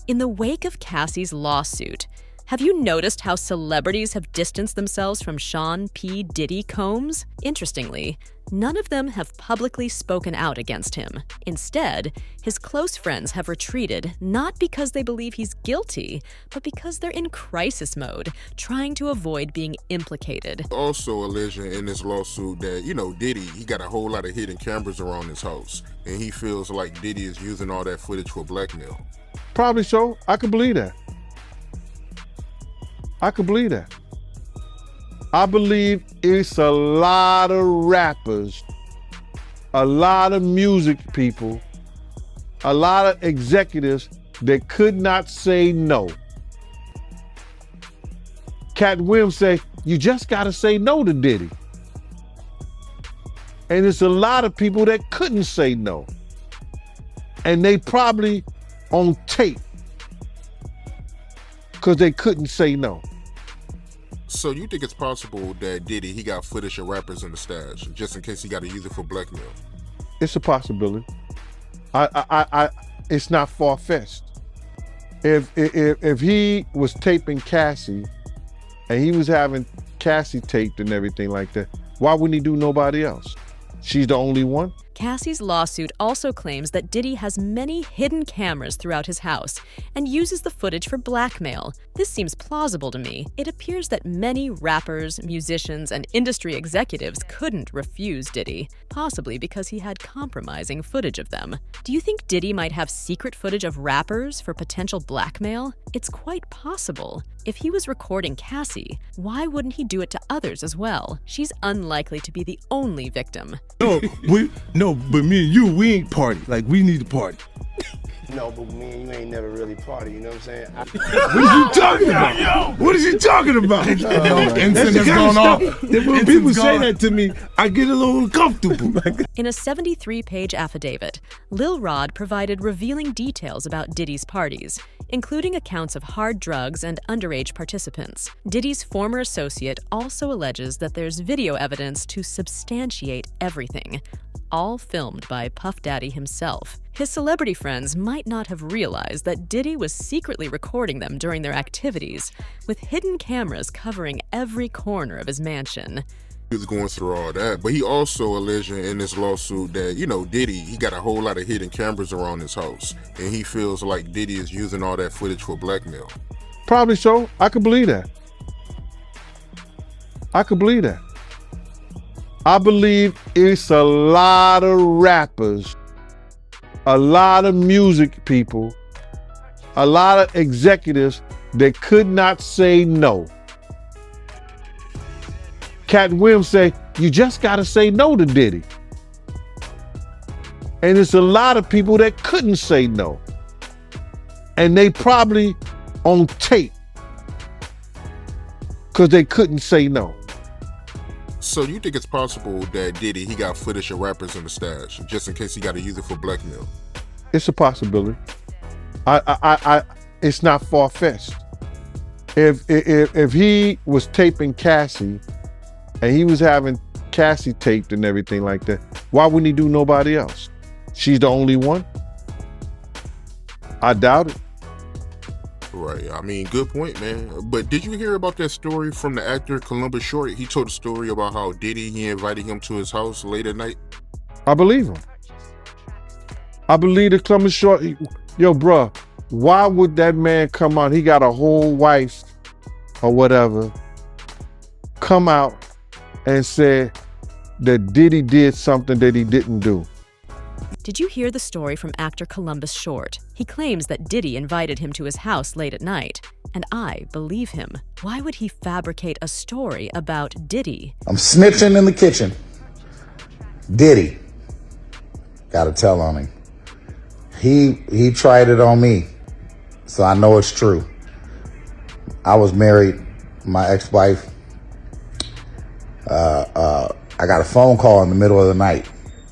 In the wake of Cassie's lawsuit, have you noticed how celebrities have distanced themselves from Sean P. Diddy Combs? Interestingly, none of them have publicly spoken out against him. Instead, his close friends have retreated not because they believe he's guilty, but because they're in crisis mode, trying to avoid being implicated. Also alleging in this lawsuit that, Diddy, he got a whole lot of hidden cameras around his house, and he feels like Diddy is using all that footage for blackmail. Probably so. I could believe that. I could believe that. I believe it's a lot of rappers, a lot of music people, a lot of executives that could not say no. Cat Williams say, you just gotta say no to Diddy. And it's a lot of people that couldn't say no. And they probably on tape because they couldn't say no. So you think it's possible that Diddy, he got footage of rappers in the stash, just in case he got to use it for blackmail? It's a possibility. It's not far-fetched. If he was taping Cassie and he was having Cassie taped and everything like that, why wouldn't he do nobody else? She's the only one? Cassie's lawsuit also claims that Diddy has many hidden cameras throughout his house and uses the footage for blackmail. This seems plausible to me. It appears that many rappers, musicians, and industry executives couldn't refuse Diddy, possibly because he had compromising footage of them. Do you think Diddy might have secret footage of rappers for potential blackmail? It's quite possible. If he was recording Cassie, why wouldn't he do it to others as well? She's unlikely to be the only victim. But me and you, we ain't party. Like, we need to party. No, but me and you ain't never really party, you know what I'm saying? What is you talking about? What is you talking about? Incident that's going on. When people say that to me, I get a little uncomfortable. In a 73-page affidavit, Lil Rod provided revealing details about Diddy's parties, including accounts of hard drugs and underage participants. Diddy's former associate also alleges that there's video evidence to substantiate everything, all filmed by Puff Daddy himself. His celebrity friends might not have realized that Diddy was secretly recording them during their activities, with hidden cameras covering every corner of his mansion. He was going through all that, but he also alleging in this lawsuit that, Diddy, he got a whole lot of hidden cameras around his house, and he feels like Diddy is using all that footage for blackmail. Probably so. I could believe that. I could believe that. I believe it's a lot of rappers, a lot of music people, a lot of executives that could not say no. Cat Williams say, you just gotta say no to Diddy. And it's a lot of people that couldn't say no. And they probably on tape because they couldn't say no. So you think it's possible that Diddy, he got footage of rappers in the stash, just in case he got to use it for blackmail? It's a possibility. It's not far-fetched. If he was taping Cassie and he was having Cassie taped and everything like that, why wouldn't he do nobody else? She's the only one? I doubt it. Right, I mean, good point, man. But did you hear about that story from the actor Columbus Short? He told a story about how Diddy, he invited him to his house late at night. I believe him. I believe the Columbus Short. Yo, bruh, why would that man come out? He got a whole wife or whatever, come out and say that Diddy did something that he didn't do. Did you hear the story from actor Columbus Short? He claims that Diddy invited him to his house late at night, and I believe him. Why would he fabricate a story about Diddy? I'm snitching in the kitchen. Diddy. Gotta tell on him. He tried it on me, so I know it's true. I was married, my ex-wife. I got a phone call in the middle of the night,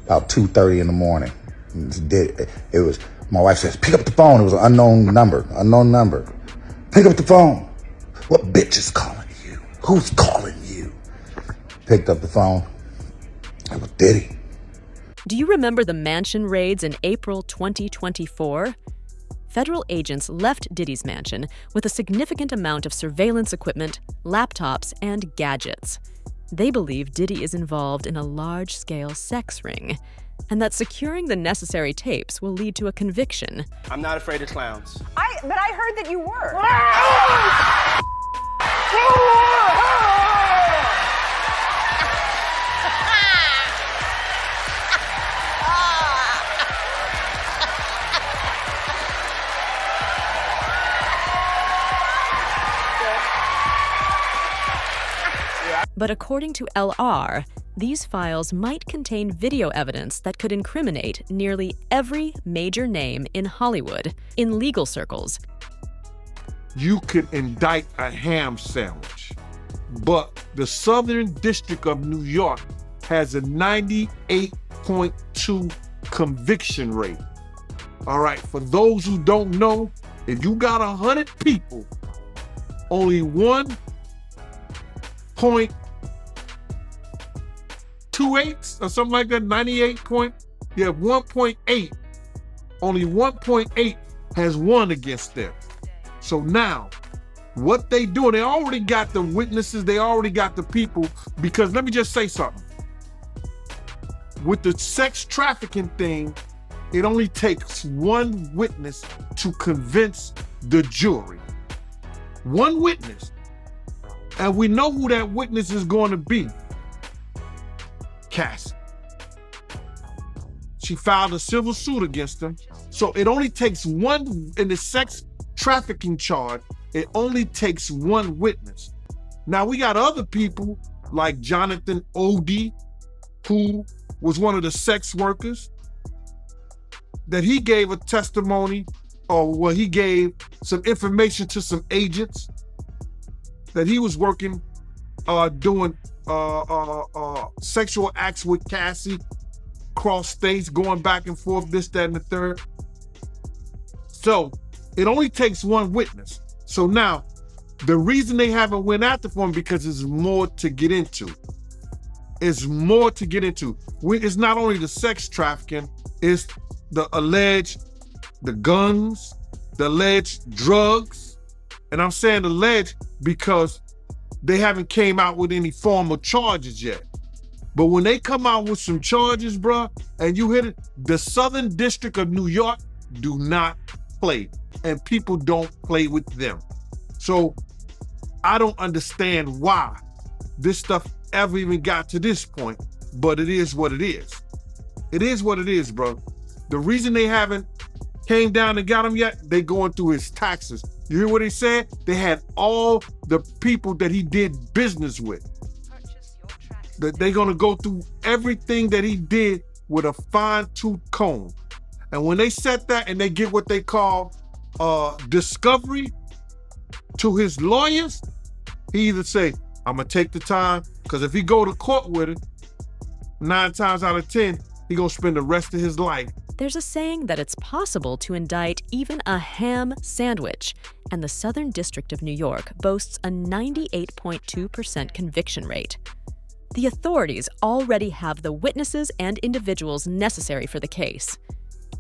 about 2:30 in the morning. It was, my wife says, pick up the phone. It was an unknown number. Pick up the phone. What bitch is calling you? Who's calling you? Picked up the phone. It was Diddy. Do you remember the mansion raids in April 2024? federal agents left Diddy's mansion with a significant amount of surveillance equipment, laptops, and gadgets. They believe Diddy is involved in a large-scale sex ring, and that securing the necessary tapes will lead to a conviction. I'm not afraid of clowns. But I heard that you were. But according to LR, these files might contain video evidence that could incriminate nearly every major name in Hollywood. In legal circles, You could indict a ham sandwich, but the Southern District of New York has a 98.2 conviction rate. All right, for those who don't know, if you got 100 people, only 1.28 or something like that, 1.8, only 1.8 has won against them. So now, what they doing, they already got the witnesses, they already got the people, because let me just say something. With the sex trafficking thing, it only takes one witness to convince the jury. One witness. And we know who that witness is going to be. Cassie. She filed a civil suit against him. So it only takes one, in the sex trafficking charge, it only takes one witness. Now we got other people like Jonathan Odie, who was one of the sex workers, that he gave a testimony, or he gave some information to some agents that he was working, doing sexual acts with Cassie, cross states, going back and forth, this, that, and the third. So it only takes one witness. So now, the reason they haven't went after for him, because there's more to get into. It's more to get into. It's not only the sex trafficking, it's the guns, the alleged drugs. And I'm saying alleged because they haven't came out with any formal charges yet. But when they come out with some charges, bruh, and you hit it, the Southern District of New York do not play, and people don't play with them. So I don't understand why this stuff ever even got to this point, but it is what it is. It is what it is, bro. The reason they haven't came down and got him yet, they going through his taxes. You hear what he said? They had all the people that he did business with. That they're gonna go through everything that he did with a fine-tooth comb. And when they set that and they get what they call discovery to his lawyers, he either say, I'm gonna take the time, because if he go to court with it, 9 times out of 10, he gonna spend the rest of his life. there's a saying that it's possible to indict even a ham sandwich, and the Southern District of New York boasts a 98.2% conviction rate. The authorities already have the witnesses and individuals necessary for the case.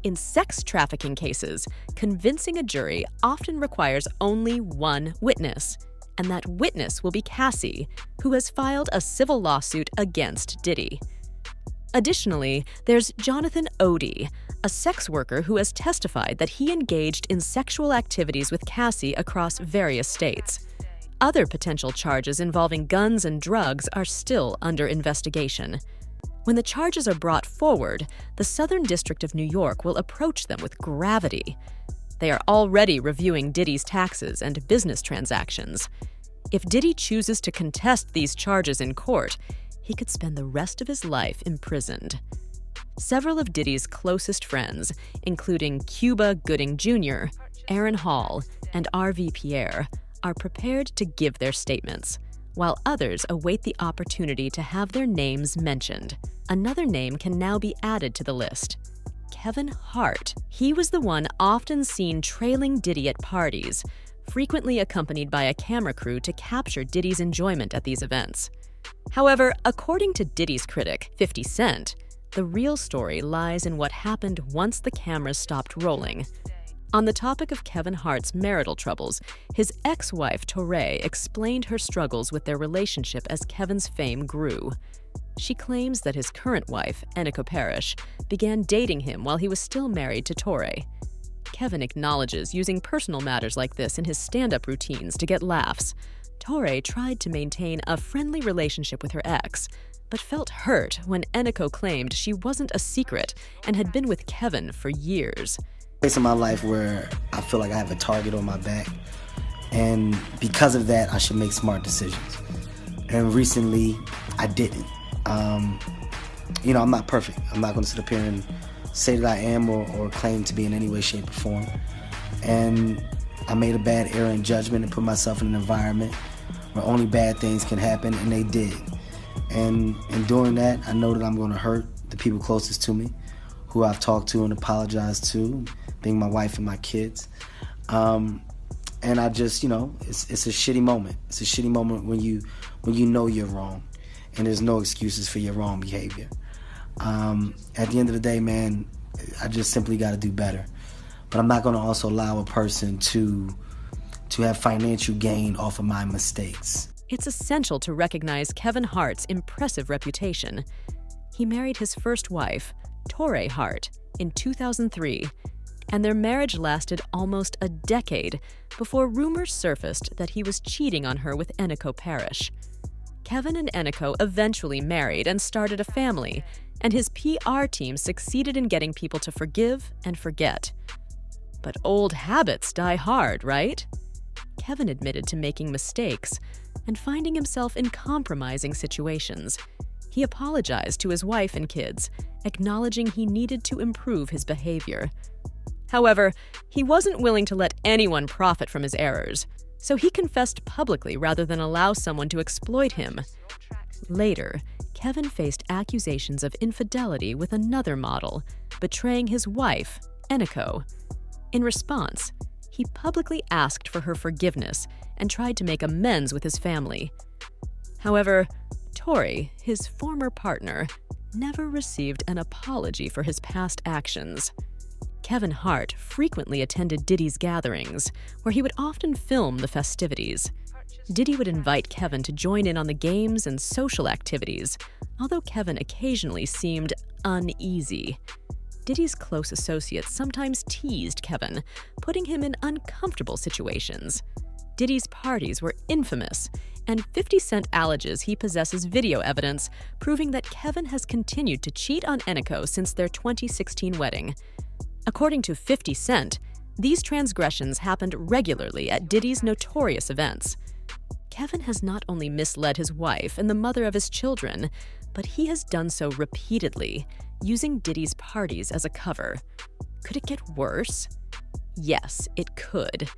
In sex trafficking cases, convincing a jury often requires only one witness, and that witness will be Cassie, who has filed a civil lawsuit against Diddy. Additionally, there's Jonathan Odie, a sex worker who has testified that he engaged in sexual activities with Cassie across various states. Other potential charges involving guns and drugs are still under investigation. When the charges are brought forward, the Southern District of New York will approach them with gravity. They are already reviewing Diddy's taxes and business transactions. If Diddy chooses to contest these charges in court, he could spend the rest of his life imprisoned. Several of Diddy's closest friends, including Cuba Gooding Jr., Aaron Hall, and R.V. Pierre, are prepared to give their statements, while others await the opportunity to have their names mentioned. Another name can now be added to the list: Kevin Hart. He was the one often seen trailing Diddy at parties, frequently accompanied by a camera crew to capture Diddy's enjoyment at these events. However, according to Diddy's critic, 50 Cent, the real story lies in what happened once the cameras stopped rolling. On the topic of Kevin Hart's marital troubles, his ex-wife Torrei explained her struggles with their relationship as Kevin's fame grew. She claims that his current wife, Eniko Parrish, began dating him while he was still married to Torrei. Kevin acknowledges using personal matters like this in his stand-up routines to get laughs. Torrei tried to maintain a friendly relationship with her ex, but felt hurt when Eniko claimed she wasn't a secret and had been with Kevin for years. Place in my life where I feel like I have a target on my back, and because of that, I should make smart decisions. And recently, I didn't. I'm not perfect. I'm not going to sit up here and say that I am or claim to be in any way, shape, or form. And I made a bad error in judgment and put myself in an environment where only bad things can happen, and they did. And in doing that, I know that I'm going to hurt the people closest to me, who I've talked to and apologized to, being my wife and my kids. And I just, it's a shitty moment. It's a shitty moment when you know you're wrong, and there's no excuses for your wrong behavior. At the end of the day, man, I just simply got to do better. But I'm not going to also allow a person to have financial gain off of my mistakes. It's essential to recognize Kevin Hart's impressive reputation. He married his first wife, Torrei Hart, in 2003, and their marriage lasted almost a decade before rumors surfaced that he was cheating on her with Eniko Parrish. Kevin and Eniko eventually married and started a family, and his PR team succeeded in getting people to forgive and forget. But old habits die hard, right? Kevin admitted to making mistakes and finding himself in compromising situations. He apologized to his wife and kids, acknowledging he needed to improve his behavior. However, he wasn't willing to let anyone profit from his errors, so he confessed publicly rather than allow someone to exploit him. Later, Kevin faced accusations of infidelity with another model, betraying his wife, Eniko. In response, he publicly asked for her forgiveness and tried to make amends with his family. However, Torrei, his former partner, never received an apology for his past actions. Kevin Hart frequently attended Diddy's gatherings, where he would often film the festivities. Diddy would invite Kevin to join in on the games and social activities, although Kevin occasionally seemed uneasy. Diddy's close associates sometimes teased Kevin, putting him in uncomfortable situations. Diddy's parties were infamous, and 50 Cent alleges he possesses video evidence proving that Kevin has continued to cheat on Eniko since their 2016 wedding. According to 50 Cent, these transgressions happened regularly at Diddy's notorious events. Kevin has not only misled his wife and the mother of his children, but he has done so repeatedly, using Diddy's parties as a cover. Could it get worse? Yes, it could.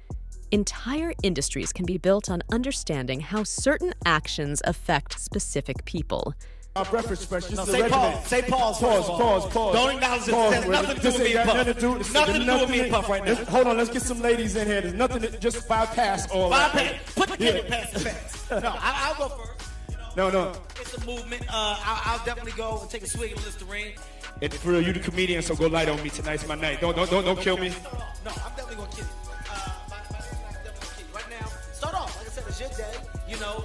Entire industries can be built on understanding how certain actions affect specific people. Our breakfast fresh. No, say pause. Say pause. Pause. Don't acknowledge it. It has nothing to do with me and Puff. Nothing to do with me and Puff right now. Hold on, let's get some ladies in here. There's nothing to just bypass all that. Put the kid past the facts. No, I'll go first. No. It's a movement. I'll definitely go and take a swig of Listerine. It's for real, you the comedian, so go light on me. Tonight's my night. Don't kill me. No, I'm definitely gonna kill you. Right now, start off. Like I said, it's your day. You know,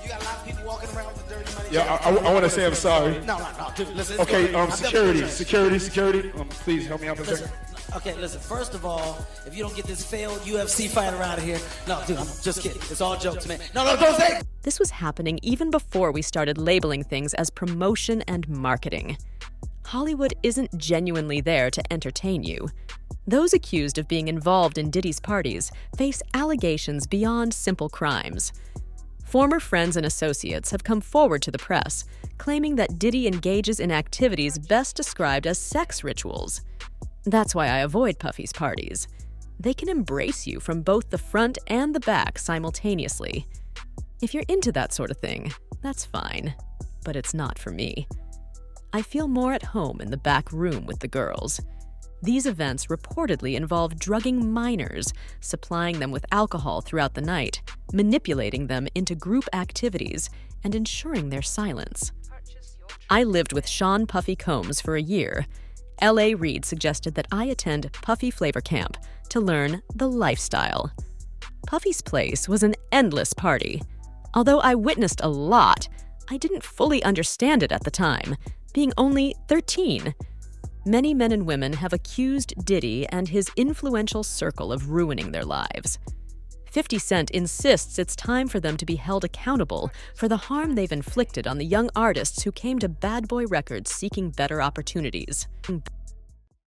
you got a lot of people walking around with the dirty money. Yeah, I want to say I'm sorry. No, dude, listen. Okay, security. Please help me out for a second. Okay, listen, first of all, if you don't get this failed UFC fighter out of here, no, dude, I'm just kidding. It's all jokes, man. No, don't say it. This was happening even before we started labeling things as promotion and marketing. Hollywood isn't genuinely there to entertain you. Those accused of being involved in Diddy's parties face allegations beyond simple crimes. Former friends and associates have come forward to the press, claiming that Diddy engages in activities best described as sex rituals. That's why I avoid Puffy's parties. They can embrace you from both the front and the back simultaneously. If you're into that sort of thing, that's fine, but it's not for me. I feel more at home in the back room with the girls. These events reportedly involve drugging minors, supplying them with alcohol throughout the night, manipulating them into group activities, and ensuring their silence. I lived with Sean Puffy Combs for a year, L.A. Reid suggested that I attend Puffy Flavor Camp to learn the lifestyle. Puffy's place was an endless party. Although I witnessed a lot, I didn't fully understand it at the time, being only 13. Many men and women have accused Diddy and his influential circle of ruining their lives. 50 Cent insists it's time for them to be held accountable for the harm they've inflicted on the young artists who came to Bad Boy Records seeking better opportunities.